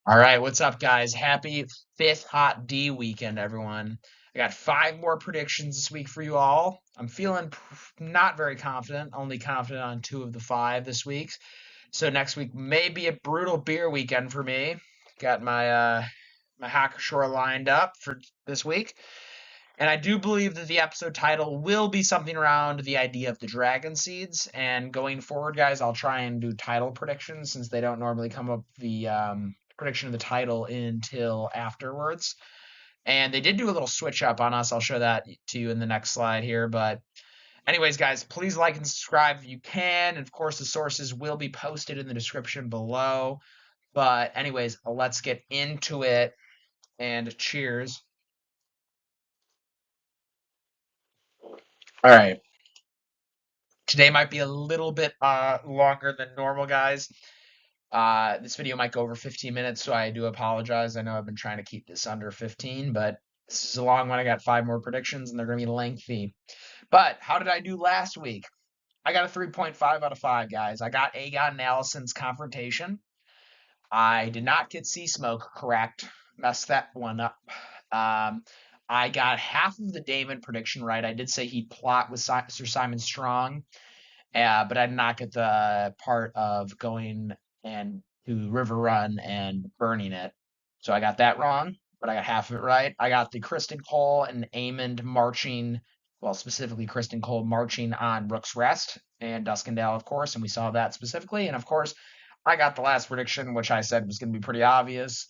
All right, what's up, guys? Happy fifth hot D weekend, everyone. I got five more predictions this week for you all. I'm feeling not very confident, only confident on two of the five this week. So next week may be a brutal beer weekend for me. Got my Hacker Shore lined up for this week. And I do believe that the episode title will be something around the idea of the dragon seeds. And going forward, guys, I'll try and do title predictions since they don't normally come up the prediction of the title until afterwards. And they did do a little switch up on us. I'll show that to you in the next slide here. But anyways, guys, please like and subscribe if you can. And of course, the sources will be posted in the description below. But anyways, let's get into it. And cheers. All right. Today might be a little bit longer than normal, guys. This video might go over 15 minutes, so I do apologize. I know I've been trying to keep this under 15, but this is a long one. I got five more predictions, and they're going to be lengthy. But how did I do last week? I got a 3.5 out of 5, guys. I got Aegon and Alicent's confrontation. I did not get Sea Smoke correct. Messed that one up. I got half of the Daemon prediction right. I did say he'd plot with Sir Simon Strong. But I did not get the part of going and to River Run and burning it. So I got that wrong, but I got half of it right. I got the Kristen Cole and Aemond marching, well, specifically Kristen Cole marching on Rook's Rest and Duskendale, of course, and we saw that specifically. And of course, I got the last prediction, which I said was going to be pretty obvious.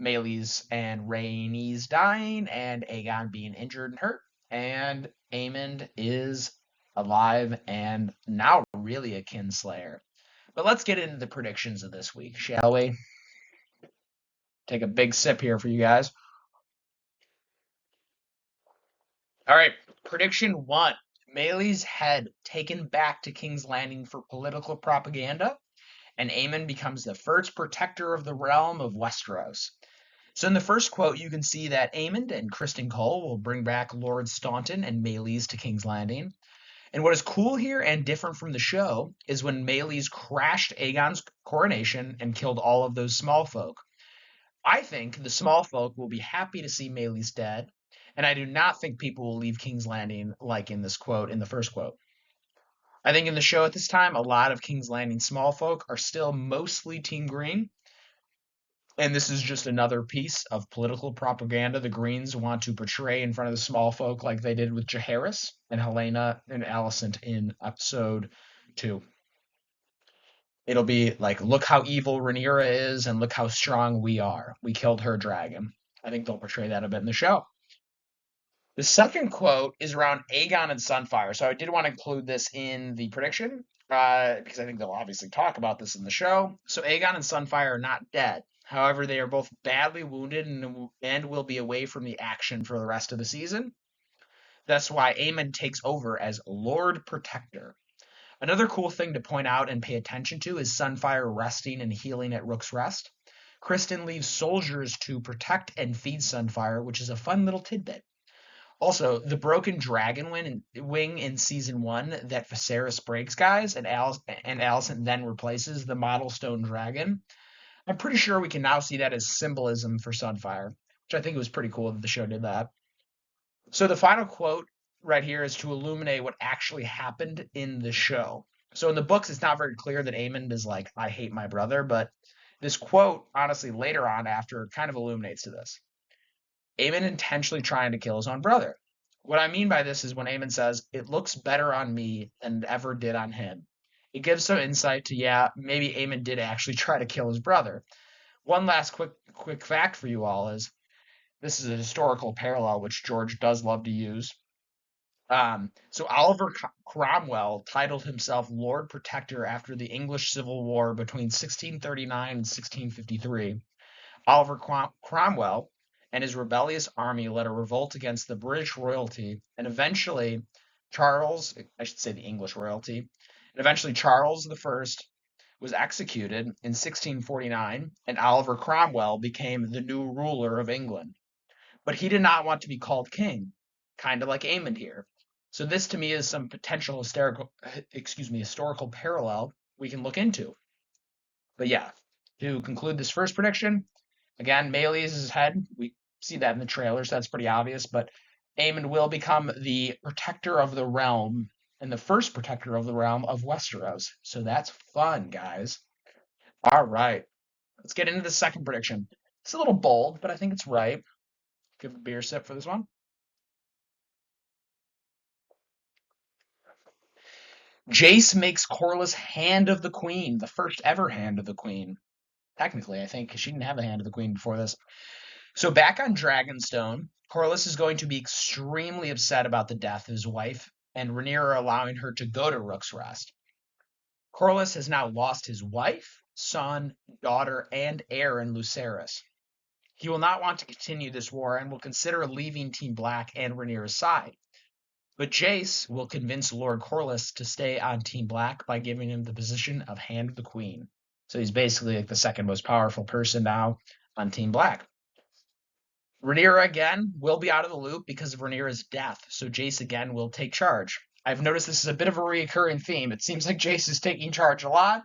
Meleys and Rhaenys dying and Aegon being injured and hurt. And Aemond is alive and now really a kinslayer. But let's get into the predictions of this week, shall we? Take a big sip here for you guys. All right, prediction one. Meleys' head taken back to King's Landing for political propaganda, and Aemon becomes the first protector of the realm of Westeros. So in the first quote, you can see that Aemond and Kristen Cole will bring back Lord Staunton and Meleys to King's Landing. And what is cool here and different from the show is when Meleys crashed Aegon's coronation and killed all of those small folk. I think the small folk will be happy to see Meleys dead, and I do not think people will leave King's Landing like in this quote, in the first quote. I think in the show at this time, a lot of King's Landing small folk are still mostly Team Green, and this is just another piece of political propaganda the Greens want to portray in front of the small folk like they did with Jaehaerys and Helena and Alicent in episode 2. It'll be like, look how evil Rhaenyra is and look how strong we are. We killed her dragon. I think they'll portray that a bit in the show. The second quote is around Aegon and Sunfire. So I did want to include this in the prediction because I think they'll obviously talk about this in the show. So Aegon and Sunfire are not dead. However, they are both badly wounded and will be away from the action for the rest of the season. That's why Aemon takes over as Lord Protector. Another cool thing to point out and pay attention to is Sunfire resting and healing at Rook's Rest. Kristen leaves soldiers to protect and feed Sunfire, which is a fun little tidbit. Also, the broken dragon wing in season 1 that Viserys breaks, guys, and Alicent then replaces the model stone dragon. I'm pretty sure we can now see that as symbolism for Sunfire, which I think was pretty cool that the show did that. So the final quote right here is to illuminate what actually happened in the show. So in the books, it's not very clear that Aemond is like, I hate my brother, but this quote, honestly, later on after, kind of illuminates to this. Aemon intentionally trying to kill his own brother. What I mean by this is when Aemon says, it looks better on me than it ever did on him. It gives some insight to, yeah, maybe Aemon did actually try to kill his brother. One last quick fact for you all is, this is a historical parallel which George does love to use. So Oliver Cromwell titled himself Lord Protector after the English Civil War between 1639 and 1653. Oliver Cromwell and his rebellious army led a revolt against the British royalty, and eventually Charles, I should say the English royalty, and eventually Charles I was executed in 1649, and Oliver Cromwell became the new ruler of England. But he did not want to be called king, kind of like Aemond here. So this to me is some potential historical parallel we can look into. But yeah, to conclude this first prediction, Again, Melee's head, we see that in the trailer, so that's pretty obvious, but Aemon will become the protector of the realm and the first protector of the realm of Westeros. So that's fun, guys. All right, let's get into the second prediction. It's a little bold, but I think it's right. Give a beer sip for this one. Jace makes Corlys Hand of the Queen, the first ever Hand of the Queen. Technically, I think, because she didn't have a Hand of the Queen before this. So back on Dragonstone, Corlys is going to be extremely upset about the death of his wife, and Rhaenyra allowing her to go to Rook's Rest. Corlys has now lost his wife, son, daughter, and heir in Lucerys. He will not want to continue this war and will consider leaving Team Black and Rhaenyra's side. But Jace will convince Lord Corlys to stay on Team Black by giving him the position of Hand of the Queen. So he's basically like the second most powerful person now on Team Black. Rhaenyra again will be out of the loop because of Rhaenyra's death, so Jace again will take charge. I've noticed this is a bit of a recurring theme. It seems like Jace is taking charge a lot,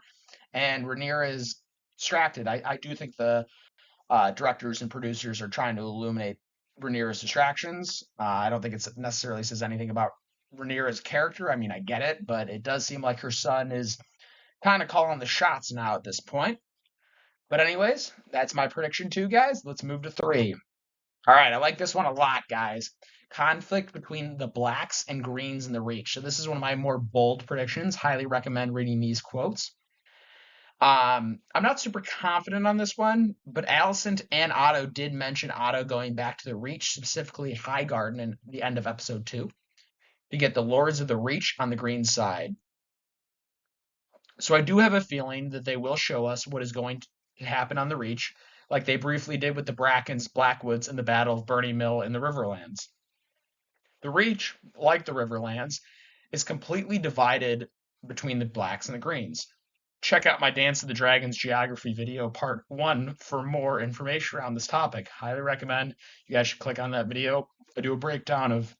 and Rhaenyra is distracted. I do think the directors and producers are trying to illuminate Rhaenyra's distractions. I don't think it necessarily says anything about Rhaenyra's character. I mean, I get it, but it does seem like her son is kind of calling the shots now at this point. But anyways, that's my prediction too, guys. Let's move to 3. All right, I like this one a lot, guys. Conflict between the blacks and greens in the Reach. So this is one of my more bold predictions. Highly recommend reading these quotes. I'm not super confident on this one, but Alicent and Otto did mention Otto going back to the Reach, specifically Highgarden in the end of episode 2, to get the Lords of the Reach on the green side. So I do have a feeling that they will show us what is going to happen on the Reach, like they briefly did with the Brackens, Blackwoods, and the Battle of Burning Mill in the Riverlands. The Reach, like the Riverlands, is completely divided between the blacks and the greens. Check out my Dance of the Dragons geography video, part 1, for more information around this topic. Highly recommend. You guys should click on that video. I do a breakdown of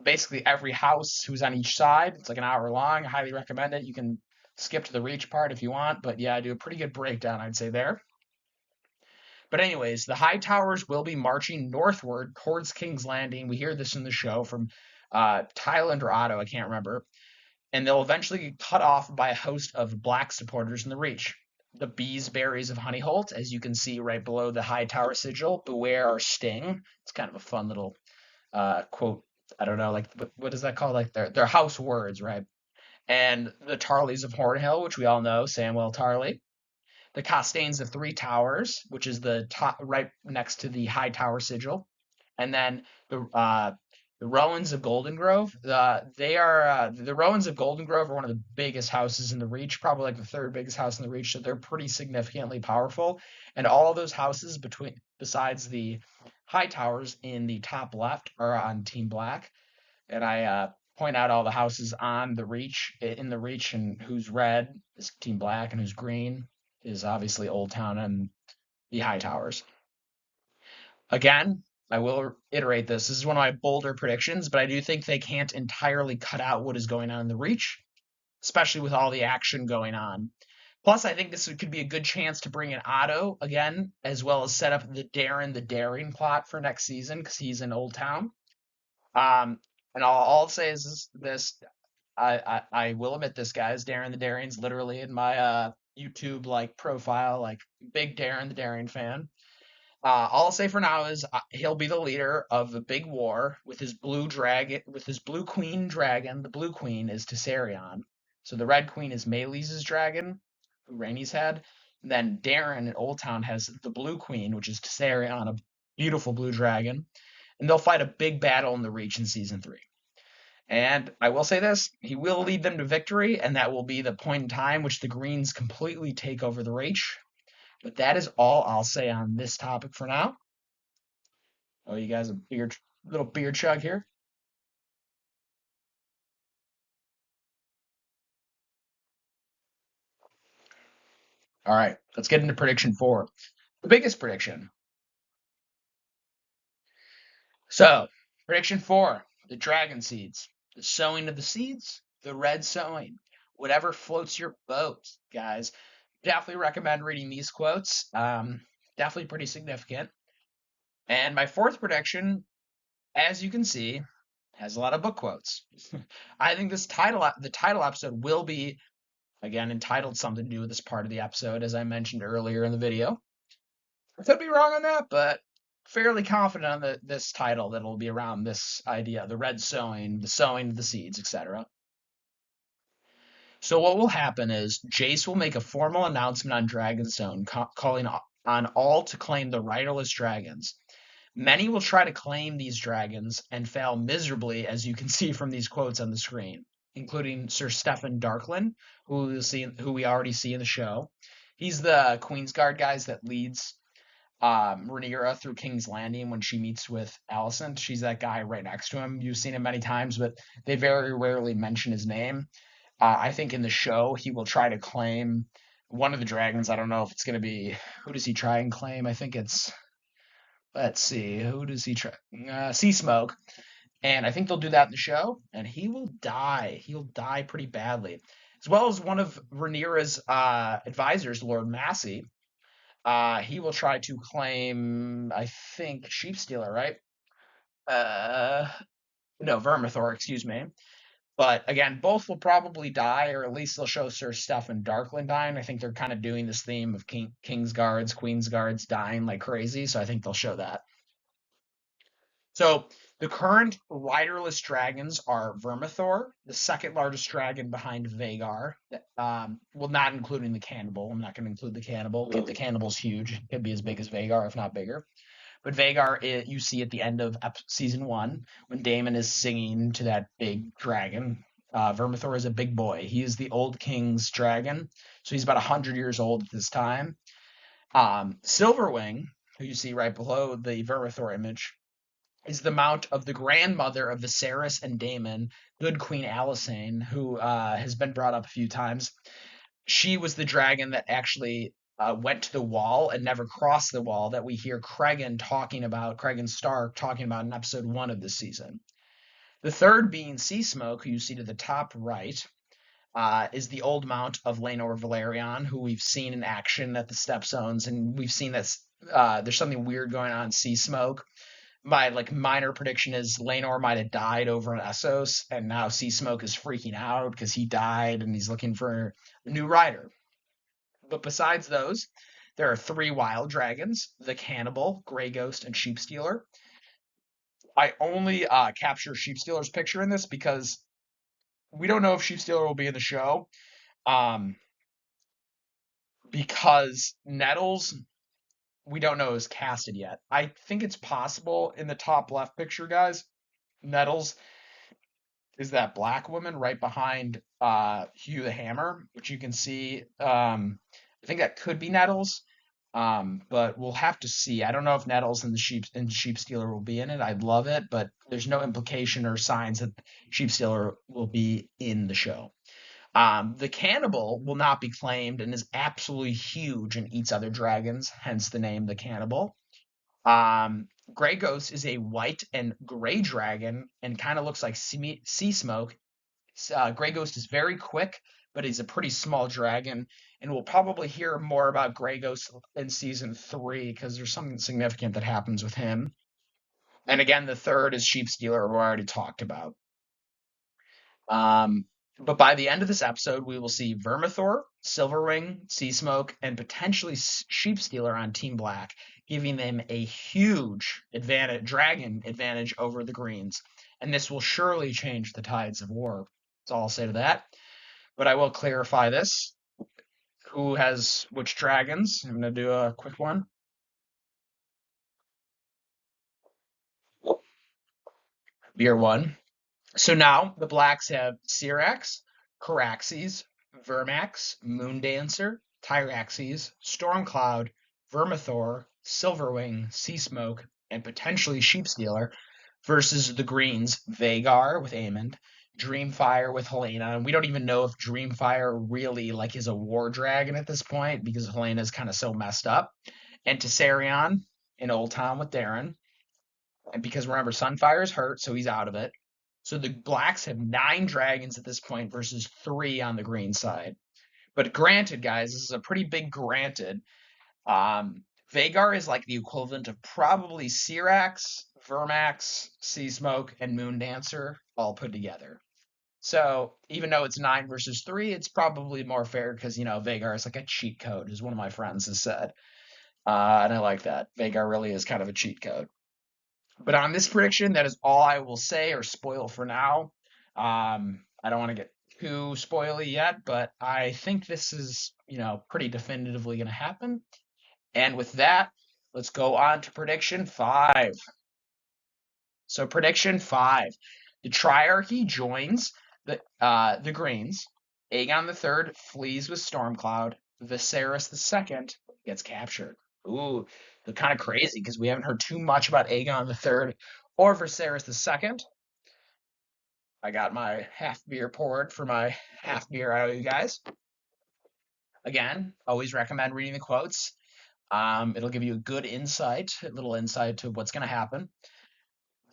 basically every house who's on each side. It's like an hour long. I highly recommend it. You can skip to the Reach part if you want, but yeah, I do a pretty good breakdown, I'd say, there. But anyways, the High Towers will be marching northward towards King's Landing. We hear this in the show from Tyland or Otto, I can't remember. And they'll eventually get cut off by a host of black supporters in the Reach. The Beesberries of Honeyholt, as you can see right below the High Tower sigil, beware our sting. It's kind of a fun little quote. I don't know, like what is that called? Like their house words, right? And the Tarleys of Hornhill, which we all know, Samwell Tarley. The Costains of Three Towers, which is the top right next to the High Tower sigil, and then the Rowans of Golden Grove. The Rowans of Golden Grove are one of the biggest houses in the Reach, probably like the third biggest house in the Reach, so they're pretty significantly powerful. And all of those houses besides the High Towers in the top left are on Team Black, and I point out all the houses on the Reach in the Reach, and who's red is Team Black, and who's green is obviously Old Town and the High Towers. Again, I will iterate this. This is one of my bolder predictions, but I do think they can't entirely cut out what is going on in the Reach, especially with all the action going on. Plus, I think this could be a good chance to bring in Otto again, as well as set up the Darren the Daring plot for next season, because he's in Old Town. And all I'll say is this. I will admit this, guys. Darren the Daring's literally in my YouTube like profile, like big Darren the Daring fan. All I'll say for now is he'll be the leader of the big war with his blue dragon, with his blue queen dragon. The blue queen is Tessarion. So the red queen is Melee's dragon, who Rhaenys had. And then Darren in Old Town has the blue queen, which is Tessarion, a beautiful blue dragon. And they'll fight a big battle in the Reach in season 3. And I will say this, he will lead them to victory, and that will be the point in time which the Greens completely take over the Reach. But that is all I'll say on this topic for now. Oh, you guys, a little beer chug here. All right, let's get into prediction 4. The biggest prediction. So, prediction 4, the dragon seeds. The sowing of the seeds, the red sowing. Whatever floats your boat, guys. Definitely recommend reading these quotes. Definitely pretty significant. And my fourth prediction, as you can see, has a lot of book quotes. I think the title episode will be, again, entitled something to do with this part of the episode, as I mentioned earlier in the video. I could be wrong on that, but fairly confident on this title that it'll be around this idea, the red sowing, the sowing of the seeds, etc. So what will happen is Jace will make a formal announcement on Dragonstone, calling on all to claim the riderless dragons. Many will try to claim these dragons and fail miserably, as you can see from these quotes on the screen, including Sir Stefan Darklin, who we already see in the show. He's the Queensguard guys that leads Rhaenyra through King's Landing when she meets with Alicent. She's that guy right next to him. You've seen him many times, but they very rarely mention his name. I think in the show he will try to claim one of the dragons. I don't know if it's going to be, who does he try and claim? I think it's, let's see, who does he try? Sea Smoke. And I think they'll do that in the show, and he will die. He'll die pretty badly. As well as one of Rhaenyra's advisors, Lord Massey. He will try to claim, I think, Sheepstealer, right? Uh, no, Vermithor, excuse me. But again, both will probably die, or at least they'll show Sir Stefan Darklin dying. I think they're kind of doing this theme of King's Guards, Queen's Guards dying like crazy, so I think they'll show that. So the current riderless dragons are Vermithor, the second largest dragon behind Vhagar. Well, not including the cannibal. I'm not going to include the cannibal. The cannibal's huge. It could be as big as Vhagar, if not bigger. But Vhagar, you see at the end of season 1, when Daemon is singing to that big dragon. Vermithor is a big boy. He is the old king's dragon, so he's about 100 years old at this time. Silverwing, who you see right below the Vermithor image, is the mount of the grandmother of Viserys and Daemon, good Queen Alysanne, who has been brought up a few times. She was the dragon that actually went to the wall and never crossed the wall that we hear Cregan Stark talking about in episode 1 of this season. The third being Sea Smoke, who you see to the top right, is the old mount of Laenor Velaryon, who we've seen in action at the Stepstones, and we've seen this. There's something weird going on in Sea Smoke. My minor prediction is Laenor might have died over in Essos, and now Sea Smoke is freaking out because he died and he's looking for a new rider. But besides those, there are 3 wild dragons: the Cannibal, Grey Ghost, and Sheepstealer. I only capture Sheepstealer's picture in this because we don't know if Sheepstealer will be in the show. Because Nettles, we don't know, is casted yet. I think it's possible in the top left picture, guys. Nettles is that black woman right behind Hugh the Hammer, which you can see. I think that could be Nettles, but we'll have to see. I don't know if Nettles and Sheepstealer will be in it. I'd love it, but there's no implication or signs that Sheepstealer will be in the show. The Cannibal will not be claimed and is absolutely huge and eats other dragons, hence the name the Cannibal. Grey Ghost is a white and gray dragon and kind of looks like Sea Smoke. Grey Ghost is very quick, but he's a pretty small dragon, and we'll probably hear more about Grey Ghost in season 3 because there's something significant that happens with him. And again, the third is Sheepstealer, who I already talked about. But by the end of this episode, we will see Vermithor, Silverwing, Sea Smoke, and potentially Sheepstealer on Team Black, giving them a huge dragon advantage over the Greens. And this will surely change the tides of war. That's all I'll say to that. But I will clarify this. Who has which dragons? I'm going to do a quick one. Beer 1. So now the Blacks have Syrax, Caraxes, Vermax, Moondancer, Tyraxes, Stormcloud, Vermithor, Silverwing, Sea Smoke, and potentially Sheepstealer versus the Greens, Vhagar with Aemond, Dreamfire with Helena. And we don't even know if Dreamfire really is a war dragon at this point because Helena is kind of so messed up. And Tessarion in Old Town with Darren. And because remember, Sunfire is hurt, so he's out of it. So the Blacks have 9 dragons at this point versus 3 on the green side. But granted, guys, this is a pretty big granted. Vagar is like the equivalent of probably Syrax, Vermax, Sea Smoke, and Moon Dancer all put together. So even though it's 9 versus 3, it's probably more fair because, Vagar is like a cheat code, as one of my friends has said. And I like that. Vagar really is kind of a cheat code. But on this prediction, that is all I will say or spoil for now. I don't want to get too spoily yet, but I think this is, pretty definitively going to happen. And with that, let's go on to prediction 5. So prediction 5, the Triarchy joins the Greens. Aegon III flees with Stormcloud. Viserys II gets captured. Ooh, they're kind of crazy because we haven't heard too much about Aegon III or Viserys II. I got my half beer poured for my half beer I owe you guys. Again, always recommend reading the quotes. It'll give you a good insight, a little insight to what's going to happen.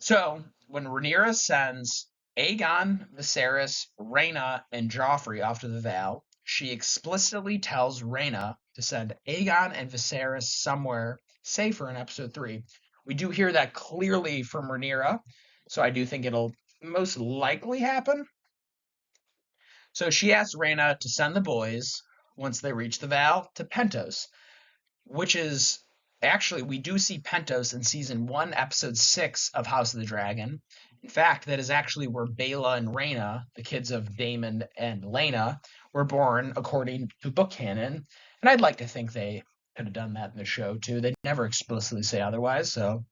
So, when Rhaenyra sends Aegon, Viserys, Rhaena, and Joffrey off to the Vale, she explicitly tells Rhaena to send Aegon and Viserys somewhere safer in episode 3. We do hear that clearly from Rhaenyra, so I do think it'll most likely happen. So she asks Rhaena to send the boys, once they reach the Vale, to Pentos, which is actually, we do see Pentos in season 1, episode 6 of House of the Dragon. In fact, that is actually where Baela and Rhaena, the kids of Daemon and Laena, were born according to book canon. And I'd like to think they could have done that in the show too. They never explicitly say otherwise, so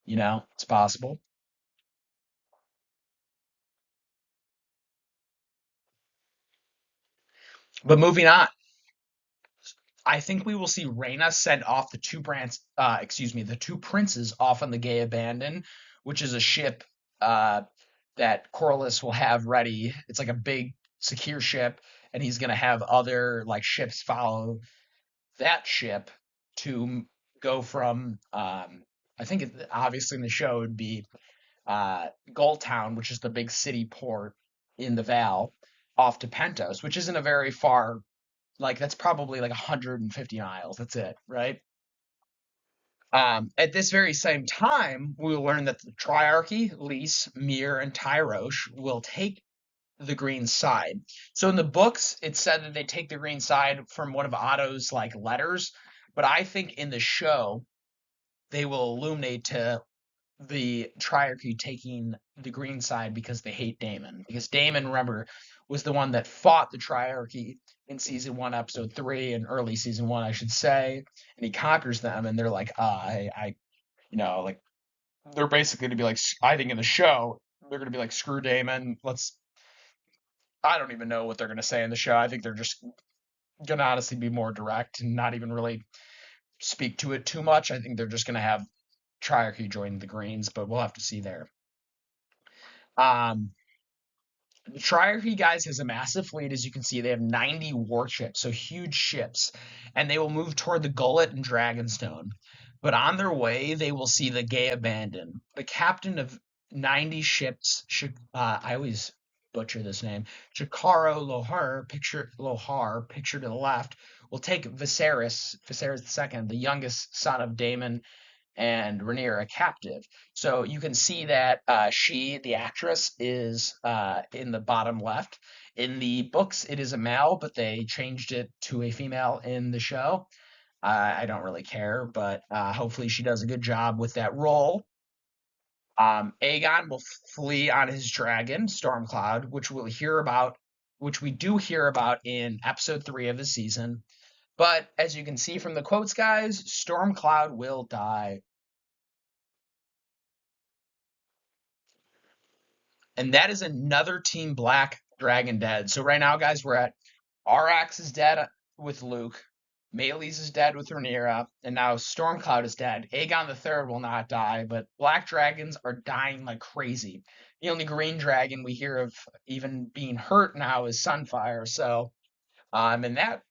it's possible. But moving on, I think we will see Rhaena send off the the two princes off on the Gay Abandon, which is a ship that Corlys will have ready. It's like a big secure ship, and he's gonna have other like ships follow that ship to go from. I think obviously in the show it would be Town, which is the big city port in the Val, off to Pentos, which isn't a very far, like that's probably like 150 miles. That's it, right? At this very same time, we will learn that the Triarchy, Lys, Myr, and Tyrosh will take the green side. So in the books, it said that they take the green side from one of Otto's like letters, but I think in the show they will illuminate to the Triarchy taking the green side because they hate Daemon. Because Daemon, remember, was the one that fought the Triarchy in season 1, episode 3, and early season 1, I should say, and he conquers them, and they're like, like they're basically to be like, I think in the show they're gonna be like, screw Daemon, let's. I don't even know what they're gonna say in the show. I think they're just gonna honestly be more direct and not even really speak to it too much. I think they're just gonna have Triarchy join the Greens, but we'll have to see there. The Triarchy, guys, has a massive fleet. As you can see, they have 90 warships, so huge ships, and they will move toward the Gullet and Dragonstone. But on their way, they will see the Gay Abandon. The captain of 90 ships, I always butcher this name, Chikaro Lohar, pictured to the left, will take Viserys II, the youngest son of Daemon and Rhaenyra captive. So you can see that she, the actress, is in the bottom left. In the books, it is a male, but they changed it to a female in the show. I don't really care, but hopefully she does a good job with that role. Aegon will flee on his dragon, Stormcloud, which we do hear about in episode 3 of the season. But as you can see from the quotes, guys, Stormcloud will die. And that is another Team Black dragon dead. So right now, guys, we're at Arax is dead with Luke, Meleys is dead with Rhaenyra, and now Stormcloud is dead. Aegon III will not die, but black dragons are dying like crazy. The only green dragon we hear of even being hurt now is Sunfire. So, in that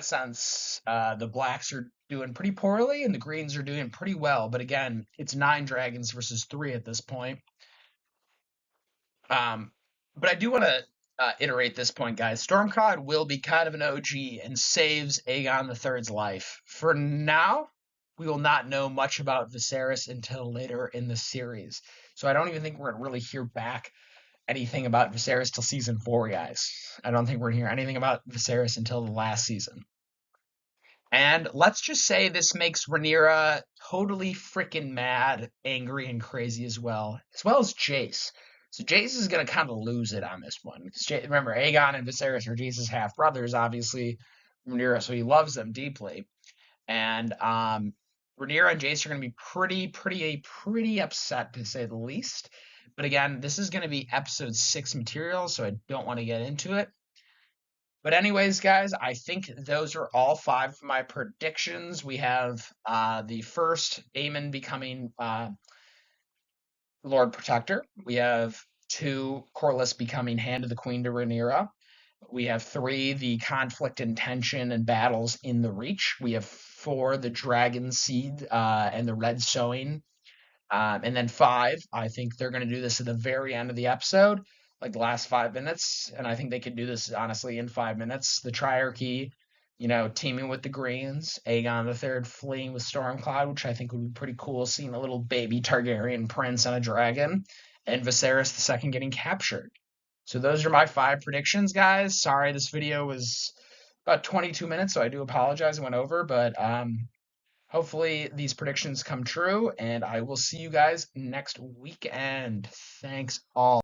sense, the blacks are doing pretty poorly, and the greens are doing pretty well. But again, it's 9 dragons versus 3 at this point. But I do want to iterate this point, guys. Stormcloud will be kind of an OG and saves Aegon III's life. For now, we will not know much about Viserys until later in the series. So I don't even think we're going to really hear back anything about Viserys till season 4, guys. I don't think we're going to hear anything about Viserys until the last season. And let's just say this makes Rhaenyra totally freaking mad, angry, and crazy as well as Jace. So Jace is going to kind of lose it on this one. Because remember, Aegon and Viserys are Jace's half brothers, obviously, Rhaenyra, so he loves them deeply. And Rhaenyra and Jace are going to be pretty upset, to say the least. But again, this is going to be episode 6 material, so I don't want to get into it. But anyways, guys, I think those are all 5 of my predictions. We have the first Aemon becoming Lord Protector. We have 2 Corlys becoming Hand of the Queen to Rhaenyra. We have 3 the conflict and tension and battles in the Reach. We have 4 the Dragon Seed and the Red Sowing. And then 5, I think they're going to do this at the very end of the episode, like the last 5 minutes. And I think they could do this, honestly, in 5 minutes. The Triarchy, teaming with the Greens, Aegon III fleeing with Stormcloud, which I think would be pretty cool, seeing a little baby Targaryen prince on a dragon, and Viserys II getting captured. So those are my 5 predictions, guys. Sorry, this video was about 22 minutes, so I do apologize. I went over, but hopefully these predictions come true, and I will see you guys next weekend. Thanks all.